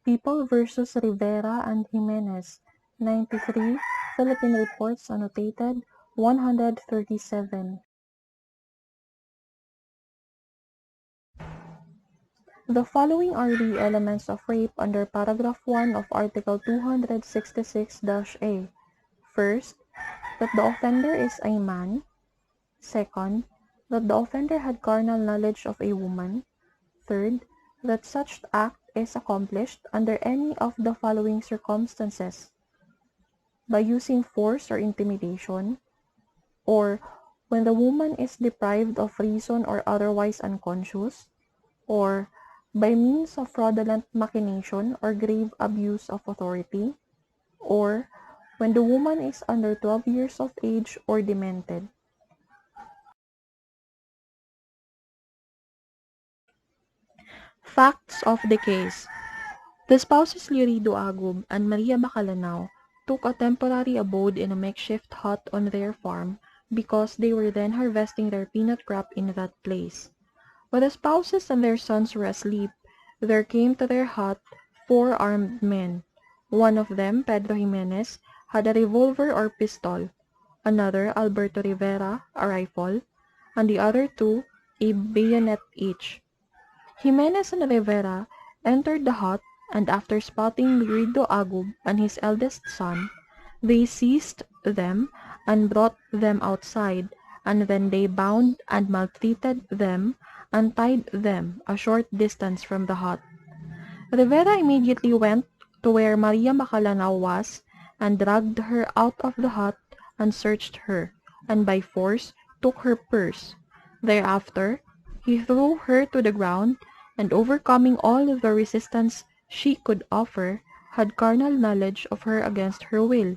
People versus Rivera and Jimenez, 93, Philippine Reports Annotated, 137. The following are the elements of rape under paragraph 1 of Article 266-A. First, that the offender is a man. Second, that the offender had carnal knowledge of a woman. Third, that such act is accomplished under any of the following circumstances: by using force or intimidation, or when the woman is deprived of reason or otherwise unconscious, or by means of fraudulent machination or grave abuse of authority, or when the woman is under 12 years of age or demented. Facts of the case. The spouses Lurido Agub and Maria Bacalanao took a temporary abode in a makeshift hut on their farm because they were then harvesting their peanut crop in that place. While the spouses and their sons were asleep, there came to their hut 4 armed men. One of them, Pedro Jimenez, had a revolver or pistol, another, Alberto Rivera, a rifle, and the other 2, a bayonet each. Jimenez and Rivera entered the hut, and after spotting Lurido Agub and his eldest son, they seized them and brought them outside, and then they bound and maltreated them and tied them a short distance from the hut. Rivera immediately went to where Maria Bacalanao was and dragged her out of the hut and searched her, and by force took her purse. Thereafter, he threw her to the ground, and overcoming all the resistance she could offer, had carnal knowledge of her against her will.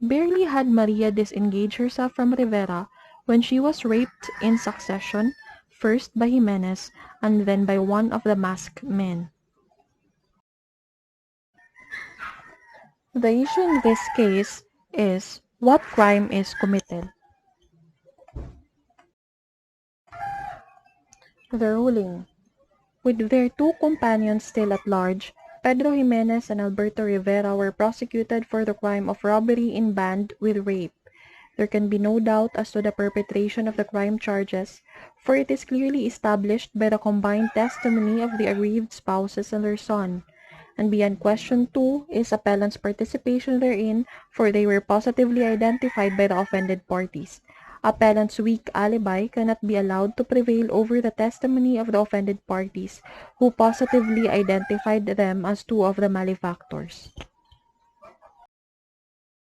Barely had Maria disengaged herself from Rivera when she was raped in succession, first by Jimenez and then by one of the masked men. The issue in this case is what crime is committed. The ruling. With their 2 companions still at large, Pedro Jimenez and Alberto Rivera were prosecuted for the crime of robbery in band with rape. There can be no doubt as to the perpetration of the crime charges, for it is clearly established by the combined testimony of the aggrieved spouses and their son. And beyond question too is appellant's participation therein, for they were positively identified by the offended parties. Appellant's weak alibi cannot be allowed to prevail over the testimony of the offended parties, who positively identified them as 2 of the malefactors.